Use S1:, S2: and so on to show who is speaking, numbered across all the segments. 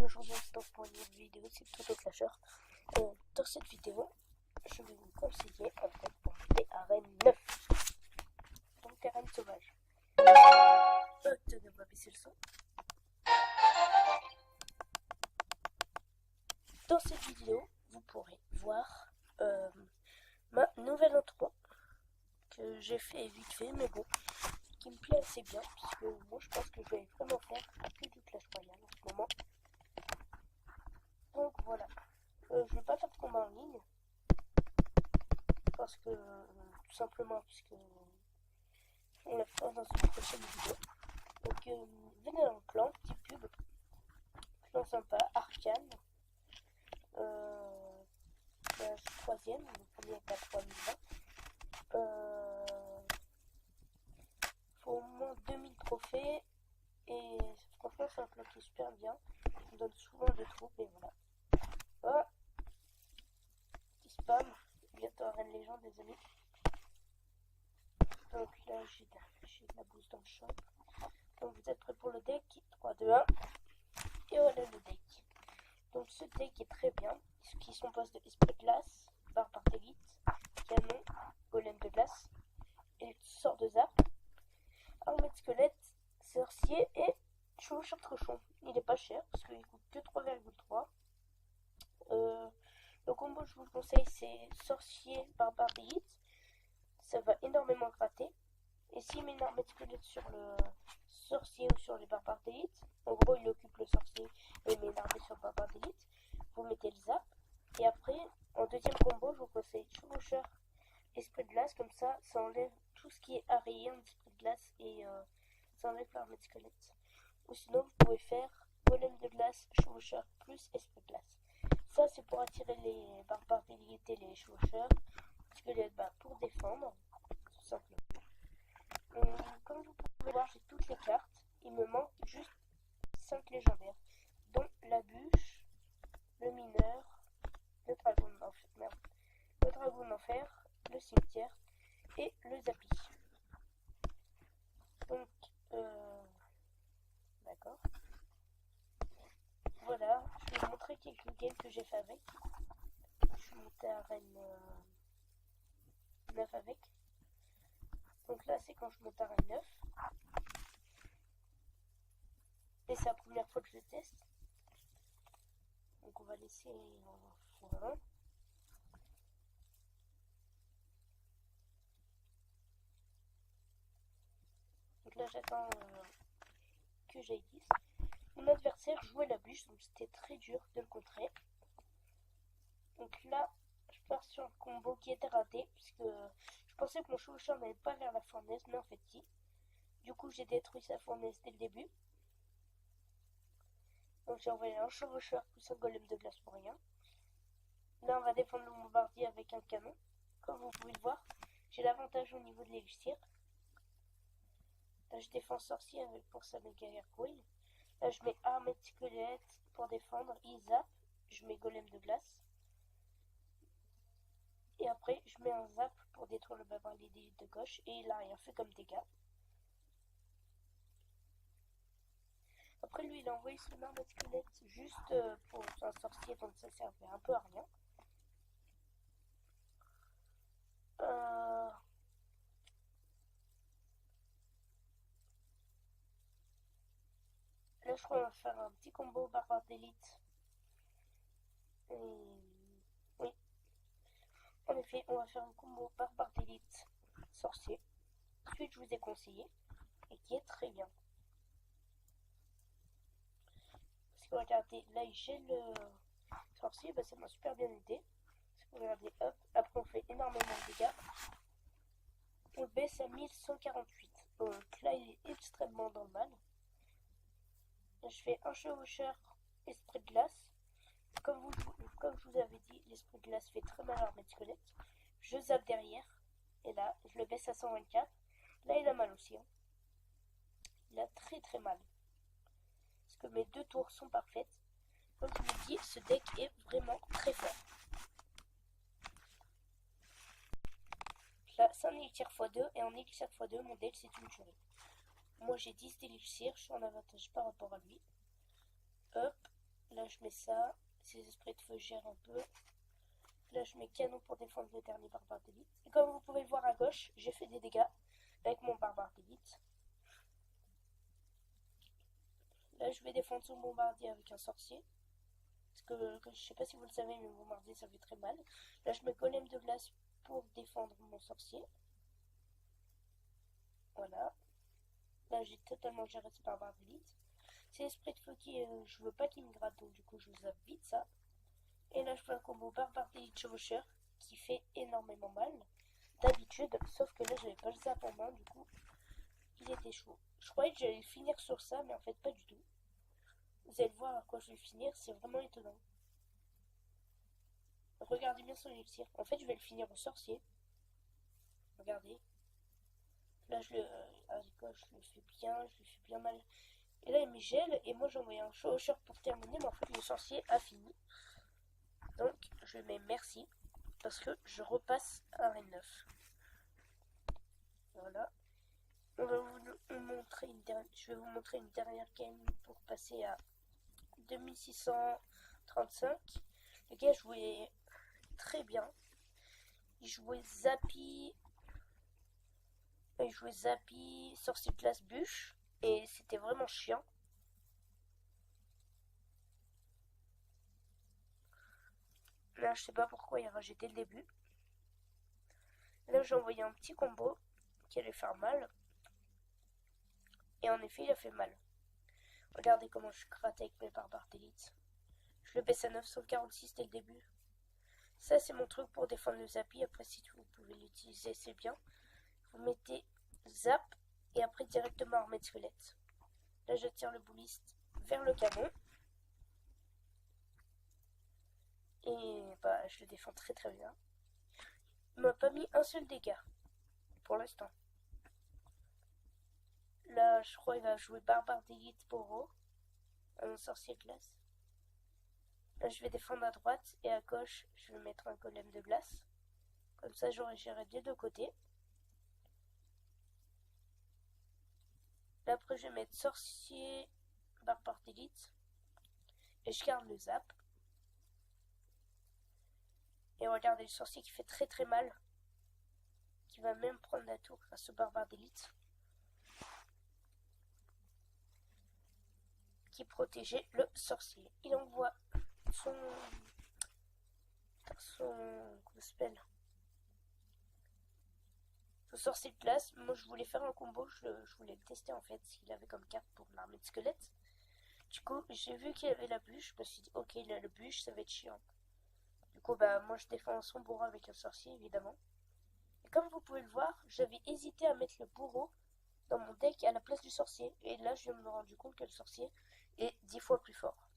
S1: aujourd'hui on se retrouve pour une nouvelle vidéo, c'est Toto Clasher. Dans cette vidéo, je vais vous conseiller en fait pour monter arène 9, donc arène sauvage. On va baisser le son. Dans cette vidéo, vous pourrez voir ma nouvelle intro que j'ai fait vite fait, mais bon, qui me plaît assez bien, parce que moi je pense que je vais vraiment faire que du Clash Royale en ce moment. Donc voilà, je vais pas faire de combat en ligne, parce que tout simplement puisque on l'a fait dans une prochaine vidéo. Donc venez dans le clan, petit pub, clan sympa, Arcane, je suis troisième, le premier est à 3020. Faut au moins 2000 trophées et franchement c'est un clan qui est super bien, on donne souvent des troupes et voilà. Oh, petit spam, bientôt arène légende les amis. Donc là j'ai de la boost dans le shop. Donc vous êtes prêts pour le deck? 3, 2, 1. Et voilà le deck. Donc ce deck est très bien, qui sont postes de esprit de glace, barbare d'élite, canon, golem de glace, et sort de zap, armée de squelette, sorcier et chevaucheur cochon. Il est pas cher parce qu'il coûte que 3,3. Le combo je vous le conseille, c'est sorcier, barbare d'élite. Ça va énormément gratter. Et s'il met une armée de squelette sur le sorcier ou sur les barbares d'élite, en gros il occupe le sorcier et il met une armée sur le barbare d'élite, vous mettez le zap. Et après, en deuxième combo, je vous conseille chevaucheur, esprit de glace, comme ça enlève tout ce qui est araignée en esprit de glace et ça enlève l'armée de squelette. Ou sinon, vous pouvez faire golem de glace, chevaucheur plus esprit de glace. Ça, c'est pour attirer les barbares d'élite et les chevaucheurs, squelette pour défendre, tout simplement. Comme vous pouvez voir, j'ai toutes les cartes. Il me manque juste 5 légendaires, dont la bûche, le mineur, le dragon d'enfer, le cimetière et le zapi. Donc, d'accord. Voilà, je vais vous montrer quelques games que j'ai fait avec. Je suis monté à arène 9 avec. Donc là, c'est quand je monte à arène 9. Et c'est la première fois que je teste. Donc on va laisser en fond. Donc là, j'attends que j'aille 10. Mon adversaire jouait la bûche, donc c'était très dur de le contrer. Donc là, je pars sur un combo qui était raté, puisque je pensais que mon chevaucheur n'allait pas vers la fournaise, mais en fait si. Du coup, j'ai détruit sa fournaise dès le début. Donc j'ai envoyé un chevaucheur plus un golem de glace pour rien. Là, on va défendre le bombardier avec un canon. Comme vous pouvez le voir, j'ai l'avantage au niveau de l'élixir. Là, je défends sorcier pour sa méga gargouille. Là, je mets armée de squelette pour défendre. Il zap. Je mets golem de glace. Et après, je mets un zap pour détruire le barbare d'élite de gauche. Et il a rien fait comme dégâts. Après, lui, il a envoyé son arme de squelette juste pour un sorcier, donc ça servait un peu à rien. Là, je crois qu'on va faire un petit combo barbare d'élite. Oui, en effet, on va faire un combo barbare d'élite sorcier. Celui que je vous ai conseillé et qui est très bien. Parce que regardez, là il gèle le sorcier, ça m'a super bien aidé. Parce que regardez, hop, après on fait énormément de dégâts. On baisse à 1148. Donc là il est extrêmement dans le mal. Là, je fais un chevaucheur esprit de glace. Comme je vous avais dit, l'esprit de glace fait très mal à l'armée de squelette. Je zappe derrière. Et là, je le baisse à 124. Là, il a mal aussi. Hein. Il a très très mal. Parce que mes 2 tours sont parfaites. Comme je vous dis, ce deck est vraiment très fort. Là, c'est un élixir x2. Et en élixir x2, mon deck, c'est une tuerie. Moi, j'ai 10 d'élixirs. Je suis en avantage par rapport à lui. Hop. Là je mets ça, ces esprits de feu gèrent un peu. Là je mets canon pour défendre le dernier barbare d'élite. Et comme vous pouvez le voir à gauche, j'ai fait des dégâts avec mon barbare d'élite. Là je vais défendre son bombardier avec un sorcier. Parce que je sais pas si vous le savez, mais mon bombardier ça fait très mal. Là je mets golem de glace pour défendre mon sorcier. Voilà. Là j'ai totalement géré ce barbare d'élite. C'est l'esprit de feu qui je veux pas qu'il me gratte, donc du coup je zappe vite ça. Et là je fais un combo barbare d'élite chevaucheur qui fait énormément mal d'habitude, sauf que là j'avais pas le zap en main, du coup il était chaud. Je croyais que j'allais finir sur ça, mais en fait pas du tout. Vous allez voir à quoi je vais finir, c'est vraiment étonnant. Regardez bien son élixir. En fait je vais le finir au sorcier. Regardez. Là je le fais bien mal. Et là il me gèle et moi j'ai envoyé un chevaucheur pour terminer, mais en fait le sorcier a fini. Donc je mets merci parce que je repasse à Reine 9. Voilà. Je vais vous montrer une dernière game pour passer à 2635. Le gars jouait très bien. Il jouait Zappy, sorcier de classe bûche, et c'était vraiment chiant. Là, je sais pas pourquoi il a ragé dès le début. Là, j'ai envoyé un petit combo qui allait faire mal. Et en effet, il a fait mal. Regardez comment je gratte avec mes barbares d'élite. Je le baisse à 946 dès le début. Ça, c'est mon truc pour défendre le Zappy. Après, si vous pouvez l'utiliser, c'est bien. Vous mettez zap et après directement armée de squelette. Là, je tire le bouliste vers le canon. Et bah, je le défends très très bien. Il m'a pas mis un seul dégât pour l'instant. Là, je crois qu'il va jouer barbare d'élite Poro, un sorcier glace. Là, je vais défendre à droite et à gauche, je vais mettre un golem de glace. Comme ça, j'aurai géré des deux côtés. Là, après, je vais mettre sorcier, barbare d'élite. Et je garde le zap. Et regardez le sorcier qui fait très très mal. Qui va même prendre la tour grâce au barbare d'élite. Qui protégeait le sorcier. Il envoie son comment s'appelle, son sorcier de glace. Moi je voulais faire un combo, je voulais le tester en fait, ce qu'il avait comme carte pour l'armée de squelettes. Du coup j'ai vu qu'il avait la bûche, je me suis dit ok il a la bûche, ça va être chiant. Du coup bah moi je défends son bourreau avec un sorcier évidemment. Et comme vous pouvez le voir, j'avais hésité à mettre le bourreau dans mon deck à la place du sorcier. Et là je me suis rendu compte que le sorcier est 10 fois plus fort.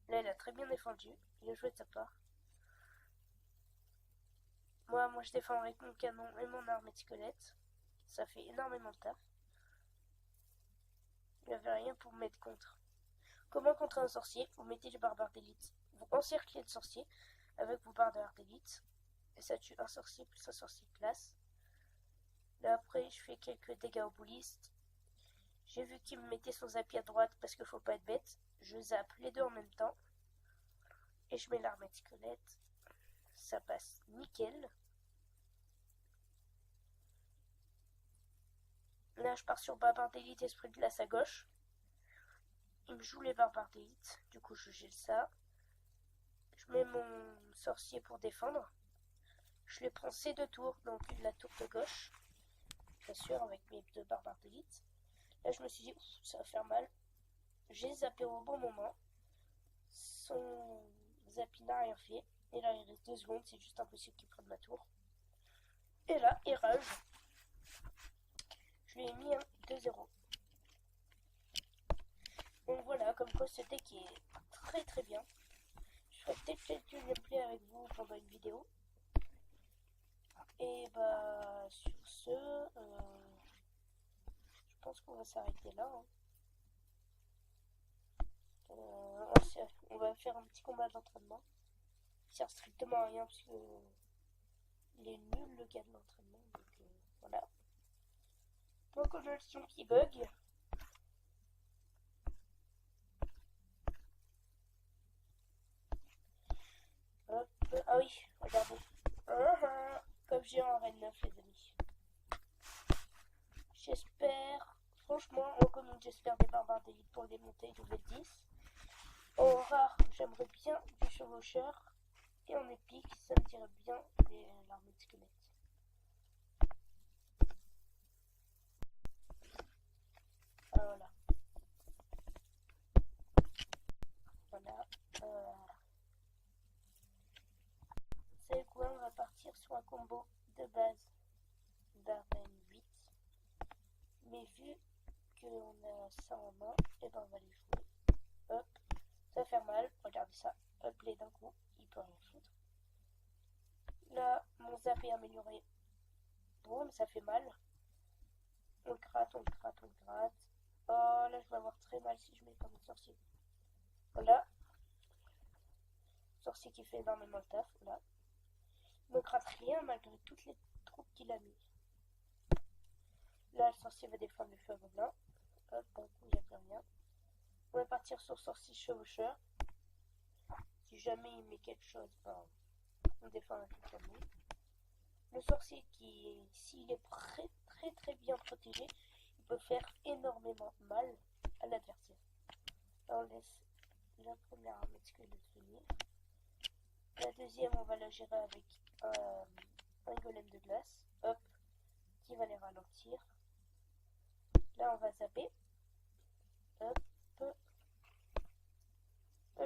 S1: Là il a très bien défendu, il a joué de sa part. Moi je défends avec mon canon et mon armée de squelettes. Ça fait énormément de taf. Il n'avait rien pour mettre contre. Comment contrer un sorcier? Vous mettez le barbare d'élite. Vous encerclez le sorcier avec vos barbares d'élite. Et ça tue un sorcier plus un sorcier de classe. Là après je fais quelques dégâts au bouliste. J'ai vu qu'il me mettait son zappy à droite parce qu'il faut pas être bête. Je zappe les deux en même temps. Et je mets l'armée de squelette. Ça passe nickel. Là je pars sur barbare d'élite, esprit de glace à gauche. Il me joue les barbares d'élite. Du coup je gèle ça. Je mets mon sorcier pour défendre. Je les prends ces deux tours, donc la tour de gauche. Bien sûr avec mes deux barbares d'élite. Là je me suis dit ça va faire mal. J'ai zappé au bon moment. Son zappy n'a rien fait. Et là il reste 2 secondes, c'est juste impossible qu'il prenne ma tour. Et là il rage. Je lui ai mis un 2-0. Donc voilà, comme quoi ce deck est très très bien. Je ferai peut-être quelques gameplay avec vous pendant une vidéo. Et bah sur ce, je pense qu'on va s'arrêter là. Hein. On va faire un petit combat d'entraînement. Il sert strictement à rien parce que il est nul le gars de l'entraînement. Donc voilà. Donc on a le son qui bug. j'espère des barbares d'élite pour les monter level 10. En rare, j'aimerais bien du chevaucheur. Et en épique, ça me dirait bien l'armée de squelettes. Voilà. Voilà. C'est quoi, on va partir sur un combo de base d'arène 8. Mais vu qu'on a ça en main, et ben on va les jouer. Hop, ça va faire mal, regardez ça. Hop, les d'un coup, il peut rien foutre. Là, mon zap est amélioré. Boum, ça fait mal. On gratte, on gratte, on gratte. Oh, là, je vais avoir très mal si je mets pas mon sorcier. Voilà. Sorcier qui fait énormément le taf, voilà. Il ne gratte rien malgré toutes les troupes qu'il a mis. Là, le sorcier va défendre le feu à gobelin. Hop, d'un coup, il n'y a plus rien. On va partir sur sorcier chevaucheur. Si jamais il met quelque chose, ben, on défend un truc comme lui. Le sorcier qui, s'il est très bien protégé, il peut faire énormément mal à l'adversaire. On laisse la première armée de squelettes venir. La deuxième, on va la gérer avec un golem de glace. Hop, qui va les ralentir. Là, on va zapper. Hop.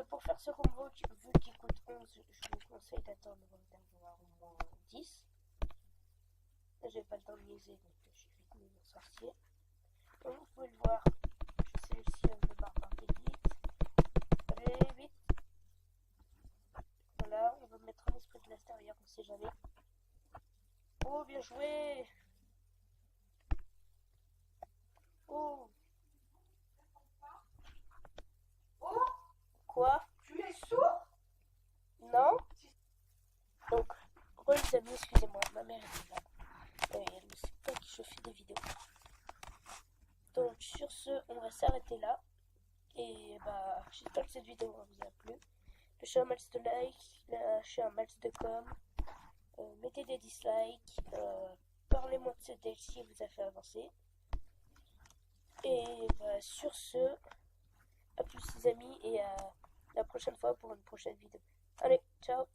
S1: Pour faire ce combo, vu qu'il coûte 11, je vous conseille d'attendre d'avoir au moins 10. Là, j'ai pas le temps de niaiser, donc je suis vite mis mon sorcier. Comme vous pouvez le voir, je sélectionne le barbare d'élite. Allez, vite. Voilà, on va mettre un esprit de l'extérieur, on sait jamais. Oh, bien joué. Oh.
S2: Oh,
S1: Quoi?
S2: tu es sourd?
S1: Non? Donc, les amis, excusez-moi, ma mère est là. Elle ne sait pas que je fais des vidéos. Donc, sur ce, on va s'arrêter là. Et bah, j'espère que cette vidéo vous a plu. Lâchez un max de like, lâchez un max de com. Mettez des dislikes. Parlez-moi de ce DLC vous a fait avancer. Et bah, sur ce, à plus les amis et à la prochaine fois pour une prochaine vidéo. Allez, ciao!